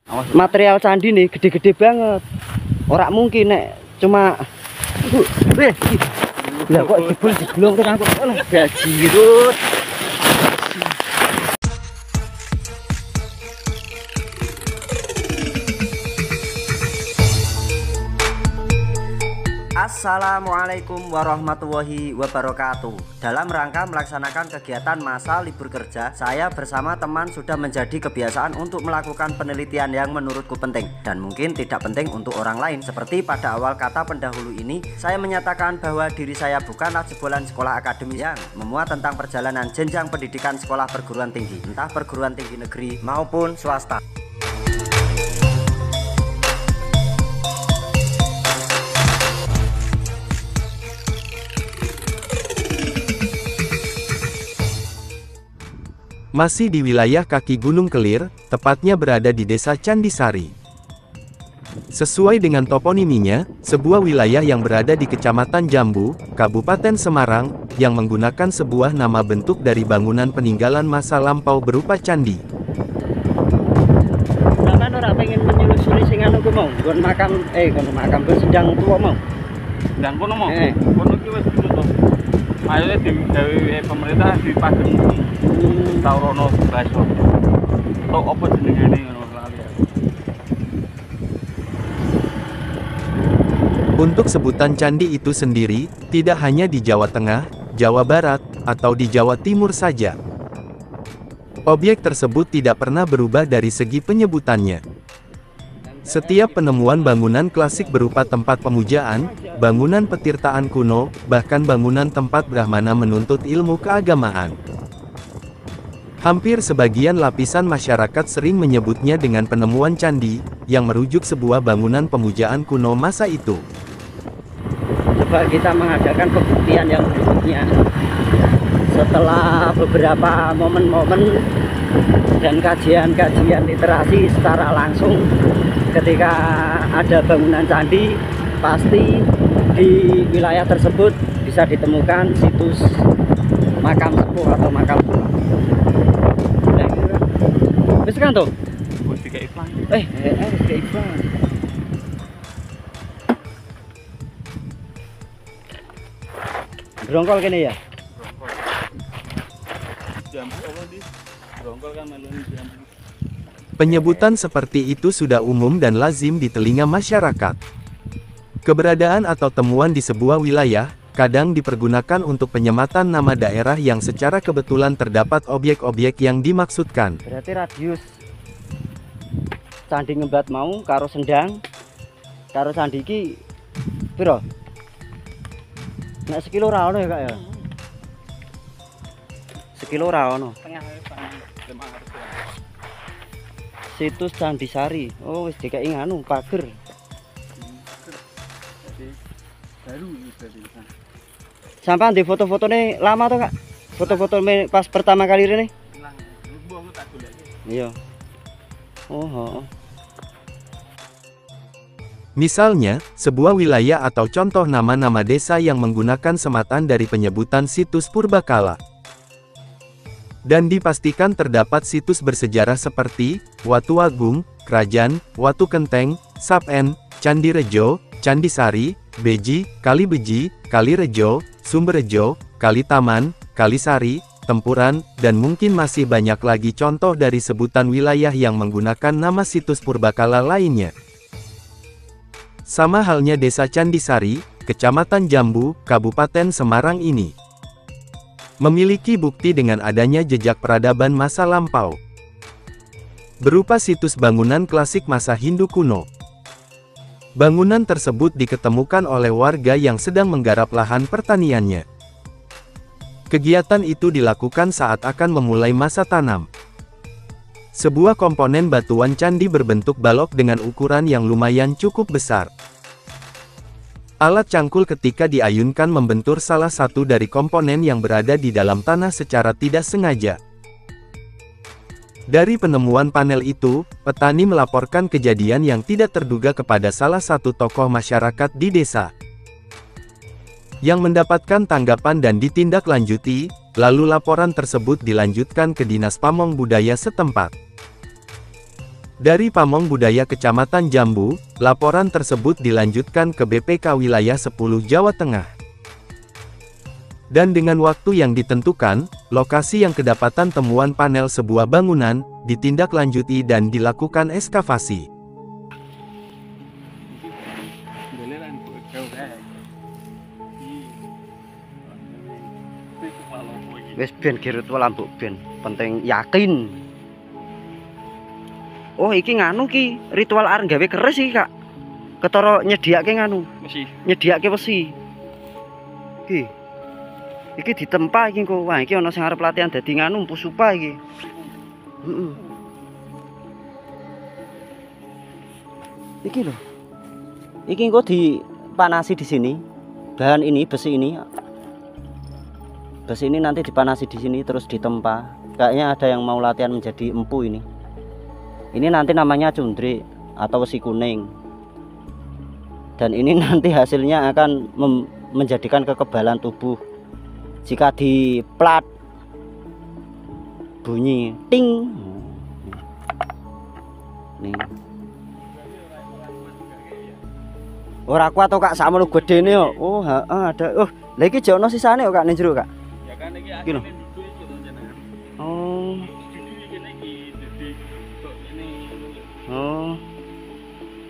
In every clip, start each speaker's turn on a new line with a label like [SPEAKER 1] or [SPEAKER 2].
[SPEAKER 1] Material candi nih gede-gede banget. Ora mungkin nek cuma lah kok jebul jeblong kan aku. Alah gajirut. Assalamualaikum warahmatullahi wabarakatuh. Dalam rangka melaksanakan kegiatan masa libur kerja, saya bersama teman sudah menjadi kebiasaan untuk melakukan penelitian yang menurutku penting dan mungkin tidak penting untuk orang lain. Seperti pada awal kata pendahulu ini, saya menyatakan bahwa diri saya bukanlah jebolan sekolah akademis yang memuat tentang perjalanan jenjang pendidikan sekolah perguruan tinggi, entah perguruan tinggi negeri maupun swasta.
[SPEAKER 2] Masih di wilayah kaki Gunung Kelir, tepatnya berada di Desa Candisari. Sesuai dengan toponiminya, sebuah wilayah yang berada di Kecamatan Jambu, Kabupaten Semarang, yang menggunakan sebuah nama bentuk dari bangunan peninggalan masa lampau berupa candi.
[SPEAKER 1] Sampeyan ora pengen menyelusuri sing anu ku mau, nggon makam bersidang tua mau.
[SPEAKER 3] Dan kono mau, kono ki wis ditutup. Akhirnya di pemerintah di Padang Taurono Baso. Tok apa jenenge ngono lali.
[SPEAKER 2] Untuk sebutan candi itu sendiri, tidak hanya di Jawa Tengah, Jawa Barat, atau di Jawa Timur saja. Objek tersebut tidak pernah berubah dari segi penyebutannya. Setiap penemuan bangunan klasik berupa tempat pemujaan, bangunan petirtaan kuno, bahkan bangunan tempat Brahmana menuntut ilmu keagamaan. Hampir sebagian lapisan masyarakat sering menyebutnya dengan penemuan candi, yang merujuk sebuah bangunan pemujaan kuno masa itu.
[SPEAKER 1] Coba kita mengadakan pembuktian yang berikutnya. Setelah beberapa momen-momen dan kajian-kajian literasi secara langsung, ketika ada bangunan candi, pasti di wilayah tersebut bisa ditemukan situs makam sepuh atau makam tua. Bisa kan tuh?
[SPEAKER 3] Wis dikek iklan.
[SPEAKER 1] Dikek iklan. Brongkol kene ya?
[SPEAKER 3] Jambu apa di? Brongkol kan melon jambu.
[SPEAKER 2] Penyebutan seperti itu sudah umum dan lazim di telinga masyarakat. Keberadaan atau temuan di sebuah wilayah, kadang dipergunakan untuk penyematan nama daerah yang secara kebetulan terdapat objek-objek yang dimaksudkan.
[SPEAKER 1] Berarti radius Candi Ngembat mau karo Sendang, karo candi iki piro? Nek sekilo ra ono ya, Kak ya? Sekilo ra ono.
[SPEAKER 3] Tengah
[SPEAKER 1] Situs Candisari. Oh, wis dikeki nganu pager.
[SPEAKER 3] baru berarti.
[SPEAKER 1] Sampai di foto-fotone lama tuh, Kak? Foto-foto pas pertama kali ini? Iya. Oh.
[SPEAKER 2] Misalnya, sebuah wilayah atau contoh nama-nama desa yang menggunakan sematan dari penyebutan situs purbakala. Dan dipastikan terdapat situs bersejarah seperti Watu Agung, Krajan, Watu Kenteng, Sapen, Candi Rejo, Candi Sari, Beji, Kali Beji, Kali Rejo, Sumberjo, Kali Taman, Kali Sari, Tempuran, dan mungkin masih banyak lagi contoh dari sebutan wilayah yang menggunakan nama situs purbakala lainnya. Sama halnya Desa Candisari, Kecamatan Jambu, Kabupaten Semarang ini memiliki bukti dengan adanya jejak peradaban masa lampau, berupa situs bangunan klasik masa Hindu kuno. Bangunan tersebut diketemukan oleh warga yang sedang menggarap lahan pertaniannya. Kegiatan itu dilakukan saat akan memulai masa tanam. Sebuah komponen batuan candi berbentuk balok dengan ukuran yang lumayan cukup besar. Alat cangkul ketika diayunkan membentur salah satu dari komponen yang berada di dalam tanah secara tidak sengaja. Dari penemuan panel itu, petani melaporkan kejadian yang tidak terduga kepada salah satu tokoh masyarakat di desa, yang mendapatkan tanggapan dan ditindaklanjuti, lalu laporan tersebut dilanjutkan ke Dinas Pamong Budaya setempat. Dari Pamong Budaya Kecamatan Jambu, laporan tersebut dilanjutkan ke BPK Wilayah 10 Jawa Tengah. Dan dengan waktu yang ditentukan, lokasi yang kedapatan temuan panel sebuah bangunan, ditindaklanjuti dan dilakukan eskavasi.
[SPEAKER 1] Wes ben ritual ambuk ben, penting yakin. Oh iki nganu ki, ritual arep gawe keris iki, Kak. Ketara nyediake nganu.
[SPEAKER 3] Mesti
[SPEAKER 1] Nyediake wesi. Iki ditempa iki kok. Wah, iki ana sing arep latihan dadi nganu pusupa iki. Heeh. Iki lho. Iki engko dipanasi di sini. Bahan ini, besi ini. Besi ini nanti dipanasi di sini terus ditempa. Kayaknya ada yang mau latihan menjadi empu ini. Ini nanti namanya cundrik atau wesi kuning. Dan ini nanti hasilnya akan menjadikan kekebalan tubuh. Jika diplat bunyi ting. Nih. Ora kuat to Kak, sakmono gedene yo. Oh, ada. Oh, lha iki jek ono sisane kok Kak ning jero Kak.
[SPEAKER 3] ya kan iki
[SPEAKER 1] Iki lho. Oh. Oh.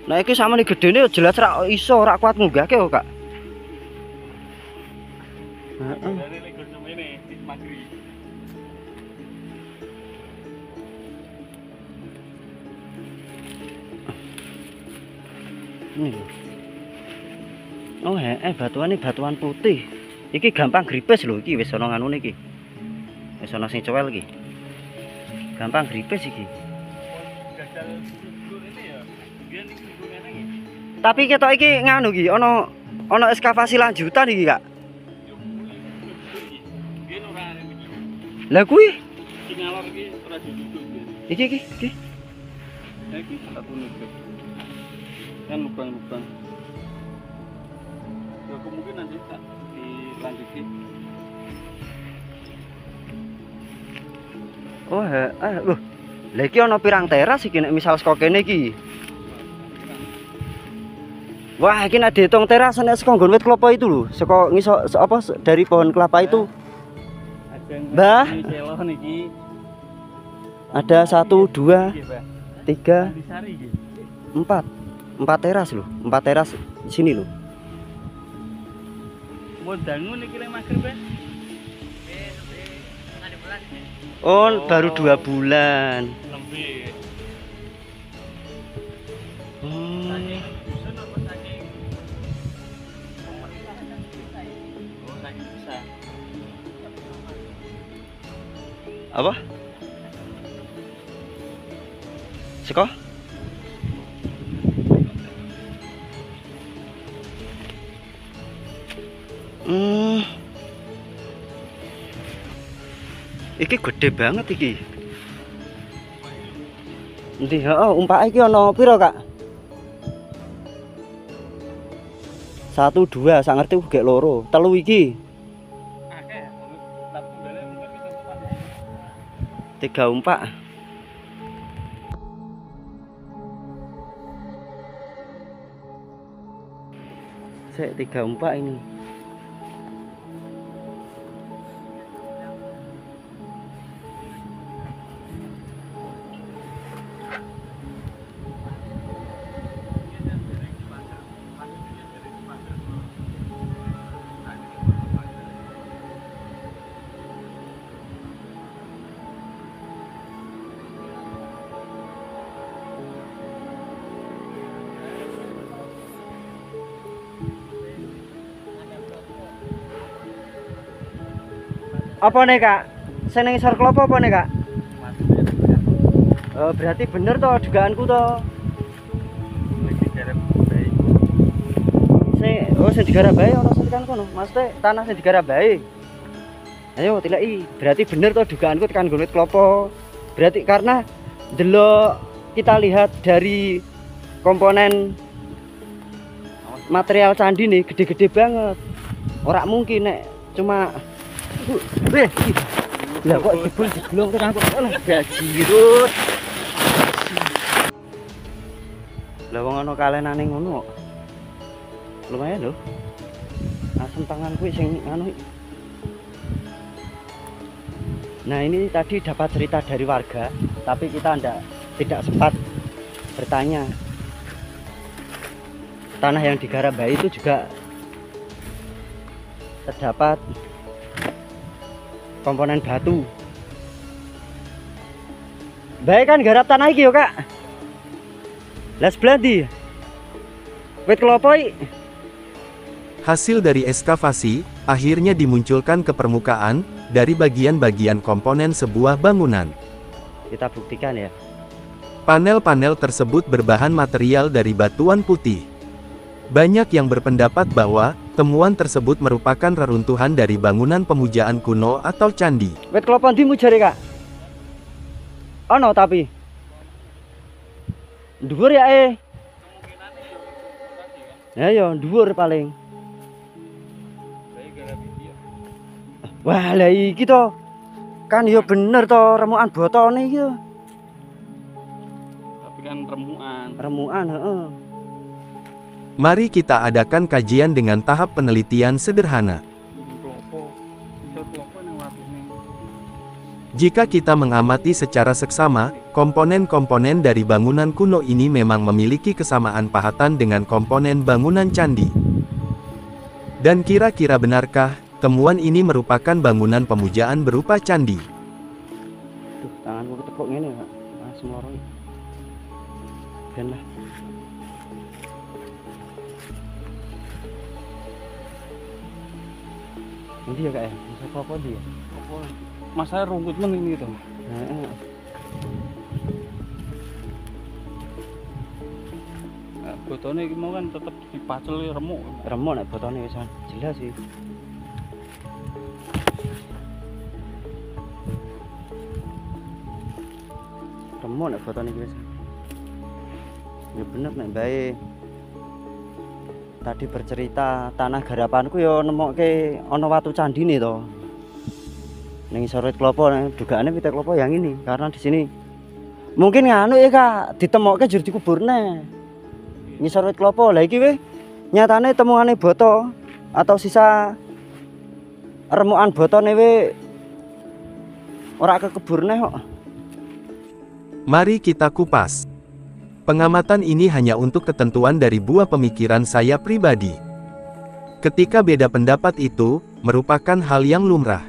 [SPEAKER 1] Nah iki sakmono gedene jelas ra iso ora kuat munggahke kok Kak. Heeh. Oh batuan ini batuan putih. Iki gampang gripes lho iki wis ana nganune iki. Wis ana sing cowel iki. Gampang gripes iki. Tapi ketok iki nganu iki ana eskavasi lanjutan iki Kak. Lah kuwi
[SPEAKER 3] Iki ngalor iki ora diduduk.
[SPEAKER 1] iki.
[SPEAKER 3] Iki satu nutut. Kan lubang-lubang. Ya kemungkinan nanti tak dilanjutin.
[SPEAKER 1] Oh, lah iki ana pirang teras iki nek misal saka kene iki. Wah, iki nek dihitung teras nek saka nggon wit kelapa itu lho, saka ngisor apa dari pohon kelapa itu. Mbah, ada 1, 2, 3, 4 teras loh, 4 teras di sini loh.
[SPEAKER 3] Mau dangun iki lek magrib ya?
[SPEAKER 1] Oh, baru 2 bulan.
[SPEAKER 3] Lebih.
[SPEAKER 1] Apa? Seko? Iki gede banget iki. Endi umpake iki ana pira, Kak? 1, 2, sak ngerti gek loro. 3 iki. 3 umpak. Sik 3 umpak ini. Apa nih Kak? Seneng isor klopo apa nih Kak? Berarti bener toh dugaanku toh. Sing digarap bae ono tekan kono. Maksudnya tanah sing digarap bae. Ayo tilaki. Berarti bener toh dugaanku tekan gunung klopo. Berarti karena delok kita lihat dari komponen material candi nih gede-gede banget. Ora mungkin nek cuma lah kok jebul jeblong tekan kok ono bajirut. Lah wong ana kalenane ngono kok. Lumayan lho. Asem tanganku sing anu. Nah, ini tadi dapat cerita dari warga, tapi kita tidak sempat bertanya. Tanah yang digarap Mbak itu juga terdapat komponen batu. Baik kan garap tanah iki yo, Kak. Lah sebelah ndi? Wit kelapa iki.
[SPEAKER 2] Hasil dari ekskavasi akhirnya dimunculkan ke permukaan dari bagian-bagian komponen sebuah bangunan.
[SPEAKER 1] Kita buktikan ya.
[SPEAKER 2] Panel-panel tersebut berbahan material dari batuan putih. Banyak yang berpendapat bahwa temuan tersebut merupakan reruntuhan dari bangunan pemujaan kuno atau candi.
[SPEAKER 1] Wit kelapa ndi mu jare, Kak? Ono tapi dhuwur ya Ya yo dhuwur paling. Wah, lah iki to. Kan yo bener to remukan botone iki.
[SPEAKER 3] Tapi kan remukan.
[SPEAKER 1] Remukan, heeh.
[SPEAKER 2] Mari kita adakan kajian dengan tahap penelitian sederhana. Jika kita mengamati secara seksama, komponen-komponen dari bangunan kuno ini memang memiliki kesamaan pahatan dengan komponen bangunan candi. Dan kira-kira benarkah temuan ini merupakan bangunan pemujaan berupa candi?
[SPEAKER 1] Tuh, tanganmu ketepuk ngene, Pak. Langsung lorong. Ben lah. Ini ya, Kak ya. Masa apa dia?
[SPEAKER 3] Masa rumput men ini gitu.
[SPEAKER 1] Heeh.
[SPEAKER 3] Botone iki mau kan tetep dipacel remuk.
[SPEAKER 1] Remuk nek botone wis jelas sih. Remuk nek botone iki wis. Ya bener nek bae. Tadi bercerita tanah garapanku ya nemokke ana watu candine to. Ning isor wit klopo dugaane wit klopo yang ini karena di sini mungkin nganu ya Kak ditemokke jur dikuburne. Ngisor wit klopo lah iki weh nyatane temuane boto atau sisa remukan botone we ora kekuburne kok.
[SPEAKER 2] Mari kita kupas. Pengamatan ini hanya untuk ketentuan dari buah pemikiran saya pribadi. Ketika beda pendapat itu merupakan hal yang lumrah.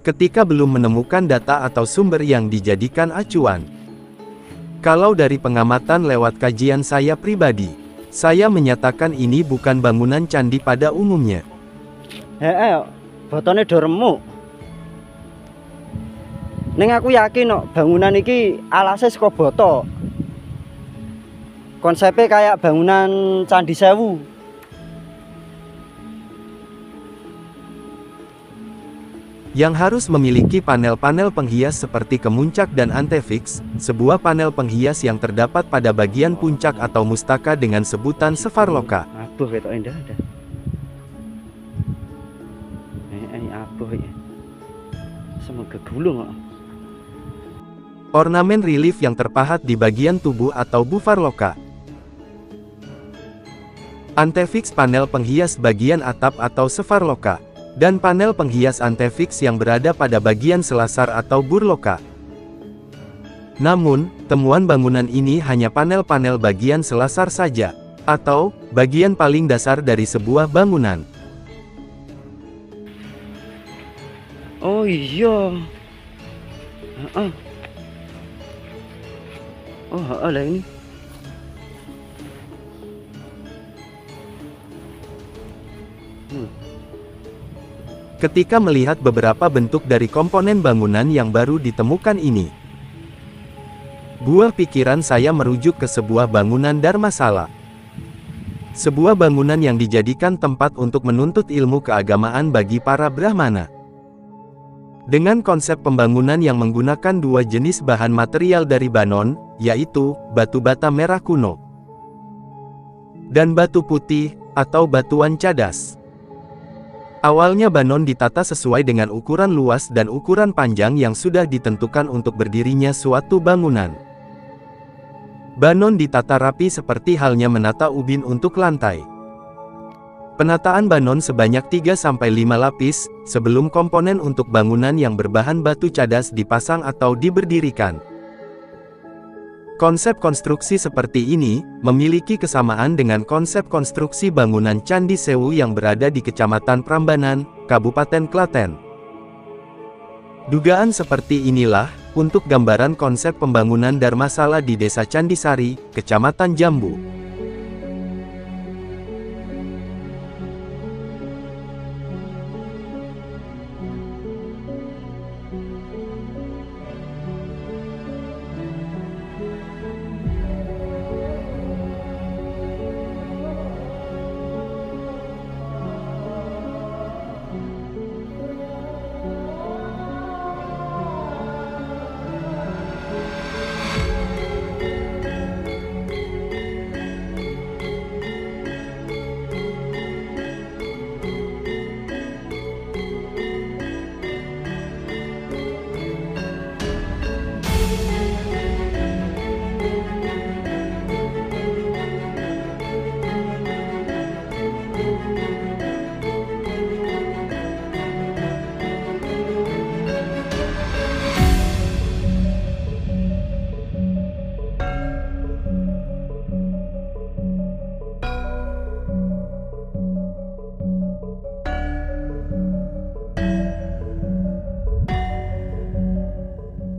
[SPEAKER 2] Ketika belum menemukan data atau sumber yang dijadikan acuan. Kalau dari pengamatan lewat kajian saya pribadi, saya menyatakan ini bukan bangunan candi pada umumnya.
[SPEAKER 1] Botone do remuk. Ning aku yakin kok bangunan iki alase saka boto. Konsepnya kayak bangunan Candi Sewu.
[SPEAKER 2] Yang harus memiliki panel-panel penghias seperti kemuncak dan antefix, sebuah panel penghias yang terdapat pada bagian puncak atau mustaka dengan sebutan sefarloka.
[SPEAKER 1] Abuh ketok indah ada. Abuh ya. Semoga gulung kok.
[SPEAKER 2] Ornamen relief yang terpahat di bagian tubuh atau bufarloka. Antefix panel penghias bagian atap atau sefarloka. Dan panel penghias antefix yang berada pada bagian selasar atau burloka. Namun, temuan bangunan ini hanya panel-panel bagian selasar saja, atau bagian paling dasar dari sebuah bangunan.
[SPEAKER 1] Oh iya. Oh lah ini.
[SPEAKER 2] Ketika melihat beberapa bentuk dari komponen bangunan yang baru ditemukan ini, buah pikiran saya merujuk ke sebuah bangunan Dharmasala. Sebuah bangunan yang dijadikan tempat untuk menuntut ilmu keagamaan bagi para Brahmana. Dengan konsep pembangunan yang menggunakan dua jenis bahan material dari Banon, yaitu batu bata merah kuno dan batu putih atau batuan cadas. Awalnya Banon ditata sesuai dengan ukuran luas dan ukuran panjang yang sudah ditentukan untuk berdirinya suatu bangunan. Banon ditata rapi seperti halnya menata ubin untuk lantai. Penataan banon sebanyak 3-5 lapis, sebelum komponen untuk bangunan yang berbahan batu cadas dipasang atau diberdirikan. Konsep konstruksi seperti ini, memiliki kesamaan dengan konsep konstruksi bangunan Candi Sewu yang berada di Kecamatan Prambanan, Kabupaten Klaten. Dugaan seperti inilah, untuk gambaran konsep pembangunan Dharmasala di Desa Candisari, Kecamatan Jambu.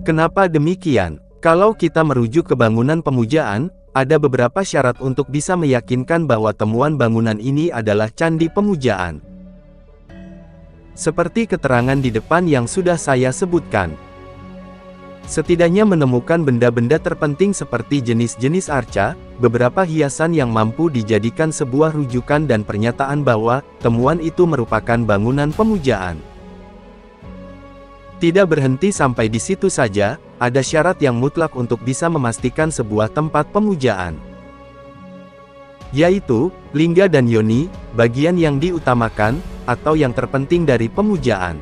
[SPEAKER 2] Kenapa demikian? Kalau kita merujuk ke bangunan pemujaan, ada beberapa syarat untuk bisa meyakinkan bahwa temuan bangunan ini adalah candi pemujaan. Seperti keterangan di depan yang sudah saya sebutkan. Setidaknya menemukan benda-benda terpenting seperti jenis-jenis arca, beberapa hiasan yang mampu dijadikan sebuah rujukan dan pernyataan bahwa temuan itu merupakan bangunan pemujaan. Tidak berhenti sampai di situ saja, ada syarat yang mutlak untuk bisa memastikan sebuah tempat pemujaan. Yaitu, lingga dan yoni, bagian yang diutamakan, atau yang terpenting dari pemujaan.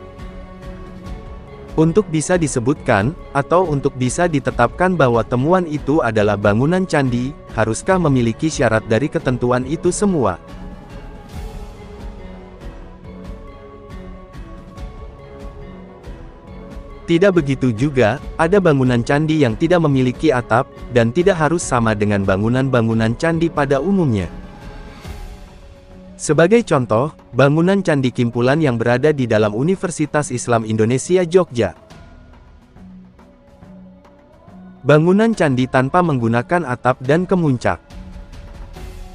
[SPEAKER 2] Untuk bisa disebutkan, atau untuk bisa ditetapkan bahwa temuan itu adalah bangunan candi, haruskah memiliki syarat dari ketentuan itu semua? Tidak begitu juga, ada bangunan candi yang tidak memiliki atap, dan tidak harus sama dengan bangunan-bangunan candi pada umumnya. Sebagai contoh, bangunan Candi Kimpulan yang berada di dalam Universitas Islam Indonesia Jogja. Bangunan candi tanpa menggunakan atap dan kemuncak.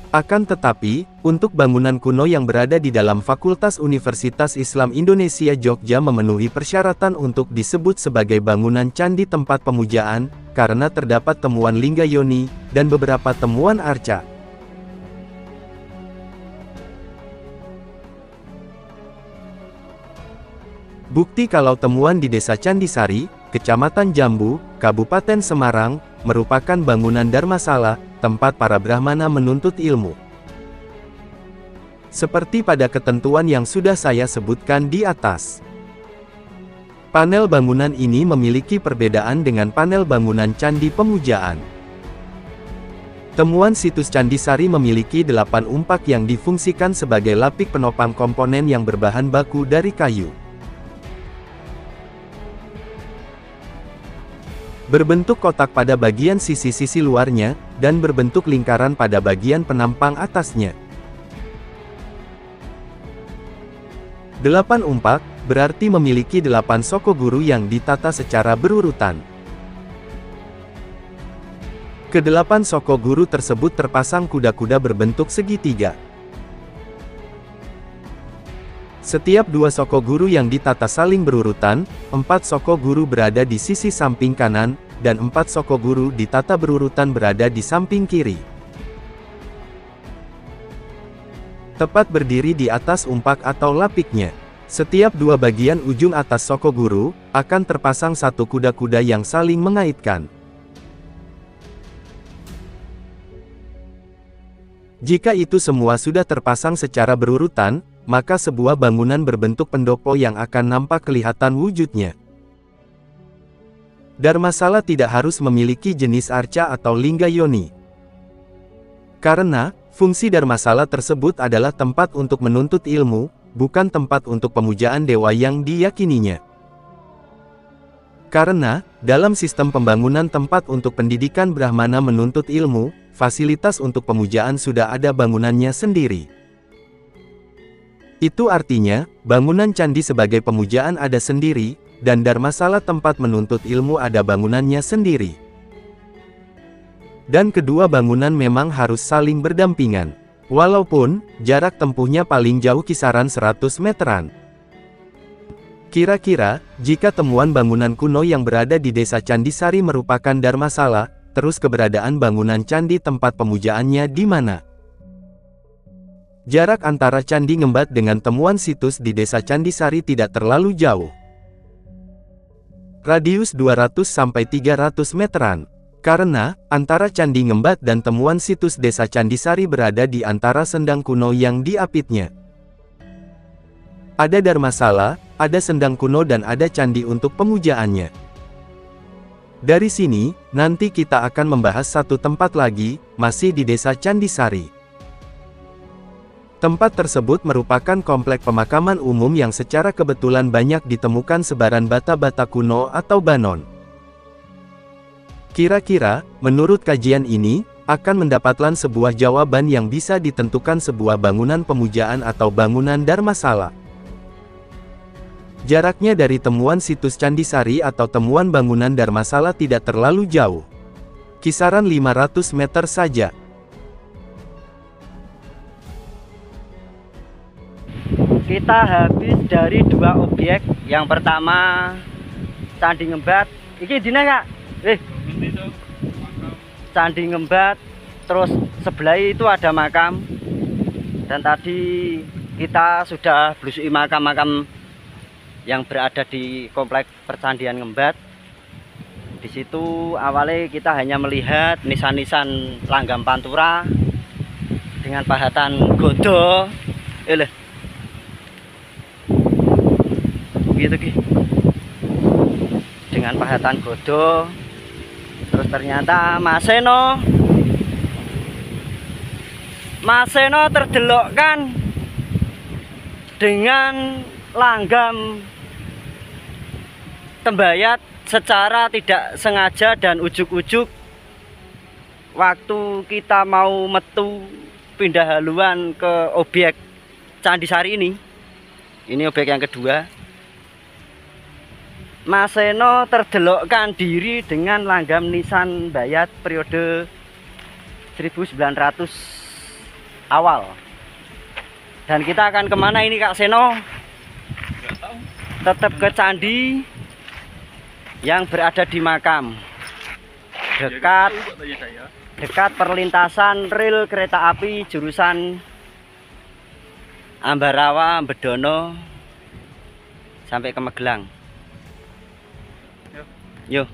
[SPEAKER 2] Akan tetapi, untuk bangunan kuno yang berada di dalam Fakultas Universitas Islam Indonesia Jogja memenuhi persyaratan untuk disebut sebagai bangunan candi tempat pemujaan, karena terdapat temuan lingga yoni, dan beberapa temuan arca. Bukti kalau temuan di Desa Candisari, Kecamatan Jambu, Kabupaten Semarang, merupakan bangunan Dharmasala, tempat para Brahmana menuntut ilmu. Seperti pada ketentuan yang sudah saya sebutkan di atas. Panel bangunan ini memiliki perbedaan dengan panel bangunan candi pemujaan. Temuan situs Candisari memiliki 8 umpak yang difungsikan sebagai lapik penopang komponen yang berbahan baku dari kayu. Berbentuk kotak pada bagian sisi-sisi luarnya, dan berbentuk lingkaran pada bagian penampang atasnya. 8 umpak, berarti memiliki 8 soko guru yang ditata secara berurutan. Ke-8 soko guru tersebut terpasang kuda-kuda berbentuk segitiga. Setiap 2 soko guru yang ditata saling berurutan, 4 soko guru berada di sisi samping kanan, dan 4 soko guru ditata berurutan berada di samping kiri. Tepat berdiri di atas umpak atau lapiknya. Setiap 2 bagian ujung atas soko guru, akan terpasang 1 kuda-kuda yang saling mengaitkan. Jika itu semua sudah terpasang secara berurutan, maka sebuah bangunan berbentuk pendopo yang akan nampak kelihatan wujudnya. Dharmasala tidak harus memiliki jenis arca atau lingga yoni. Karena, fungsi Dharmasala tersebut adalah tempat untuk menuntut ilmu, bukan tempat untuk pemujaan dewa yang diyakininya. Karena, dalam sistem pembangunan tempat untuk pendidikan Brahmana menuntut ilmu, fasilitas untuk pemujaan sudah ada bangunannya sendiri. Itu artinya, bangunan candi sebagai pemujaan ada sendiri, dan Dharmasala tempat menuntut ilmu ada bangunannya sendiri. Dan kedua bangunan memang harus saling berdampingan. Walaupun, jarak tempuhnya paling jauh kisaran 100 meteran. Kira-kira, jika temuan bangunan kuno yang berada di desa Candisari merupakan Dharmasala, terus keberadaan bangunan candi tempat pemujaannya di mana? Jarak antara Candi Ngembat dengan temuan situs di desa Candisari tidak terlalu jauh. Radius 200-300 meteran. Karena, antara Candi Ngembat dan temuan situs desa Candisari berada di antara sendang kuno yang diapitnya. Ada Dharmasala, ada sendang kuno dan ada candi untuk pemujaannya. Dari sini, nanti kita akan membahas satu tempat lagi, masih di desa Candisari. Tempat tersebut merupakan komplek pemakaman umum yang secara kebetulan banyak ditemukan sebaran bata-bata kuno atau banon. Kira-kira, menurut kajian ini, akan mendapatkan sebuah jawaban yang bisa ditentukan sebuah bangunan pemujaan atau bangunan Dharmasala. Jaraknya dari temuan situs Candisari atau temuan bangunan Dharmasala tidak terlalu jauh. Kisaran 500 meter saja.
[SPEAKER 1] Kita habis dari dua objek. Yang pertama Candi Ngembat. Iki dina Kak? Candi Ngembat. Terus sebelah itu ada makam. Dan tadi kita sudah belusui makam-makam yang berada di komplek percandian Ngembat. Di situ awalnya kita hanya melihat nisan-nisan langgam pantura dengan pahatan godo. Gitu dengan pahatan godo. Terus ternyata Mas Seno terdelokkan dengan langgam tembayat secara tidak sengaja, dan ujuk-ujuk waktu kita mau metu pindah haluan ke objek Candisari ini objek yang kedua, Mas Seno terdelokkan diri dengan langgam nisan bayat periode 1900 awal. Dan kita akan kemana ini Kak Seno? Tetap ke candi yang berada di makam, dekat perlintasan rel kereta api jurusan Ambarawa, Bedono sampai ke Magelang. Yuk.